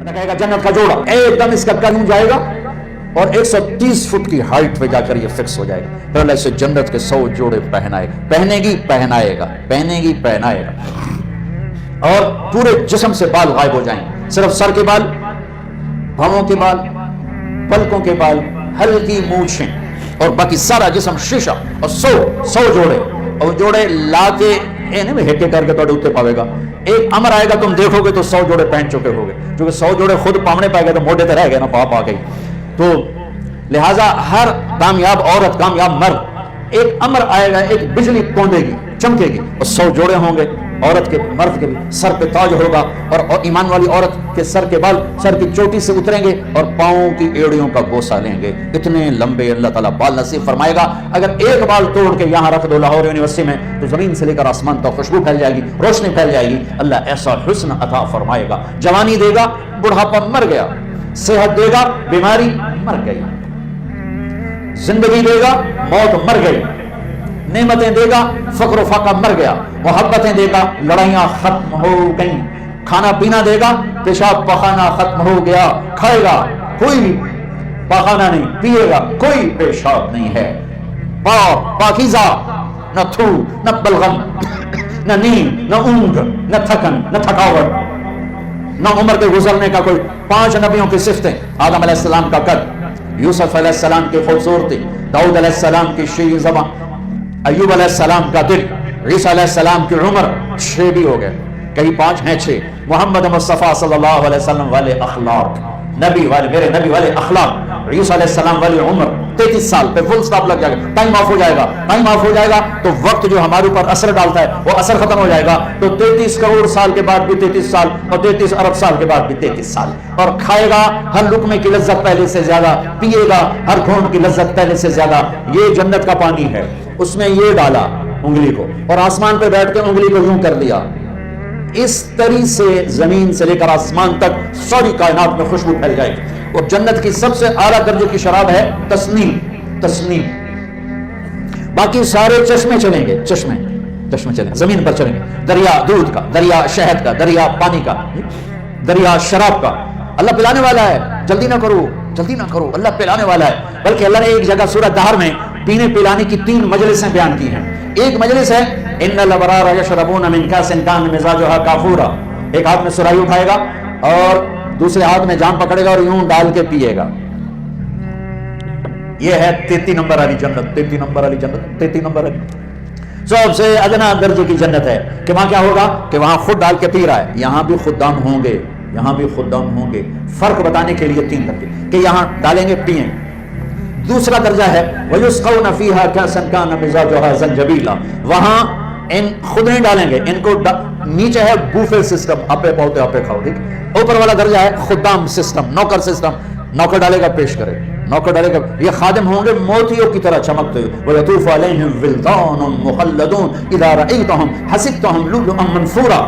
کہے گا جنت کا جوڑا ایک دم اس کا قدم جائے گا اور 130 فٹ کی ہائٹ پہ جا کر یہ فکس ہو جائے گا. پھر اللہ اسے جنت کے 100 جوڑے پہنائے گا. پہنے گی پہنائے گا، پہنے گی پہنائے گا، اور پورے جسم سے بال غائب ہو جائیں گے. صرف سر کے بال، بھووں کے بال، پلکوں کے بال، ہلکی مونچھیں، اور باقی سارا جسم شیشہ. اور 100 جوڑے، اور جوڑے لا کے ہٹے کر کے تو اتنے پاوے گا. ایک امر آئے گا تم دیکھو گے تو 100 جوڑے پہن چکے ہوگے، کیونکہ 100 جوڑے خود پامنے پائے گا تو موڈے تے رہ گئے نا، پاپ آ گئی. تو لہٰذا ہر کامیاب عورت، کامیاب مرد، ایک امر آئے گا، ایک بجلی پونڈے گی، چمکے گی، اور 100 جوڑے ہوں گے. عورت کے، مرد کے بھی سر پہ تاج ہوگا، اور ایمان والی عورت کے سر کے بال سر کی چوٹی سے اتریں گے اور پاؤں کی ایڑیوں کا بوسہ لیں گے. اتنے لمبے اللہ تعالیٰ بال نصیب فرمائے گا. اگر ایک بال توڑ کے یہاں رکھ دو لاہور یونیورسٹی میں تو زمین سے لے کر آسمان تک خوشبو پھیل جائے گی، روشنی پھیل جائے گی. اللہ ایسا حسن عطا فرمائے گا. جوانی دے گا، بڑھاپا مر گیا. صحت دے گا، بیماری مر گئی. زندگی دے گا، موت مر گئی. نعمتیں دے گا، فقر و فاقہ مر گیا. محبتیں دے گا، لڑائیاں ختم ہو گئیں. کھانا پینا دے گا، پیشاب پخانا ختم ہو گیا. کھائے گا، کوئی پخانا نہیں، پیے گا، کوئی پیشاب نہیں ہے. پاکیزہ، نہ تھو، نہ بلغم، نہ نیند، نہ اونگ، نہ تھکن، نہ تھکاوٹ، نہ عمر کے گزرنے کا کوئی. 5 نبیوں کی صفتیں: آدم علیہ السلام کا قد، یوسف علیہ السلام کی خوبصورتی، داؤد علیہ السلام کی شیریں زبان، ایوب علیہ السلام کا دل، عیسیٰ علیہ السلام کی عمر. 6 بھی ہو گئے، کہیں 5 ہیں 6. محمد مصطفیٰ صلی اللہ علیہ وسلم والے اخلاق، نبی والے، میرے نبی والے اخلاق. عیسیٰ علیہ السلام والی عمر 33 سال پہ فل سٹاپ لگ جائے گا. ٹائم آف ہو جائے گا. ٹائم آف ہو جائے گا تو وقت جو ہمارے اوپر اثر ڈالتا ہے وہ اثر ختم ہو جائے گا. تو 33 کروڑ سال کے بعد بھی 33 سال، اور 33 ارب سال کے بعد بھی 33 سال. اور کھائے گا، ہر لقمے کی لذت پہلے سے زیادہ. پیے گا، ہر گھونٹ کی لذت پہلے سے زیادہ. یہ جنت کا پانی ہے. اس میں یہ ڈالا انگلی کو، اور آسمان پہ بیٹھ کے انگلی کو یوں کر دیا. اس طرح سے زمین سے لے کر آسمان تک ساری کائنات میں خوشبو پھیل جائے گی. اور جنت کی سب سے اعلیٰ درجے کی شراب ہے تسنیم. تسنیم. باقی سارے چشمے چلیں گے، چشمے چلیں گے، زمین پر چلیں گے. دریا دودھ کا، دریا شہد کا، دریا پانی کا، دریا شراب کا. اللہ پلانے والا ہے، جلدی نہ کرو، جلدی نہ کرو، اللہ پلانے والا ہے. بلکہ اللہ نے ایک جگہ سورہ دہر میں پینے پلانے کی 3 مجلسیں بیان کی ہیں. ایک مجلس ہے ان الابرار یشربون من کاس کان مزاجها کافورا. ایک ہاتھ میں سرائی اٹھائے گا اور دوسرے ہاتھ میں جام پکڑے گا اور یوں ڈال کے پیے گا. یہ ہے 33 نمبر والی جنت. 33 نمبر والی جنت، 33 نمبر والی سب سے ادنا درجے کی جنت ہے. کہ وہاں کیا ہوگا کہ وہاں خود ڈال کے پی رہا ہے. یہاں بھی خدام ہوں گے، یہاں بھی خدام ہوں گے. فرق بتانے کے لیے 3 درجے کہ یہاں ڈالیں گے، پیئیں. دوسرا درجہ ہے وَيُسْقَوْنَ فِيهَا كَأْسًا كَانَ مِزَاجُهَا زَنْجَبِيلًا. وہاں ان خود نہیں ڈالیں گے، ان کو نیچے ہے بوفے سسٹم، اپے پوتے اپے کھاؤ. ٹھیک. اوپر والا درجہ ہے خدام سسٹم، نوکر سسٹم. نوکر ڈالے گا، پیش کرے، نوکر ڈالے گا. یہ خادم ہوں گے موتیوں کی طرح چمکتے ہوئے. وَيَطُوفُ عَلَيْهِمْ وِلْدَانٌ مُخَلَّدُونَ إِذَا رَأَيْتَهُمْ حَسِبْتَهُمْ لُؤْلُؤًا مَنْثُورًا.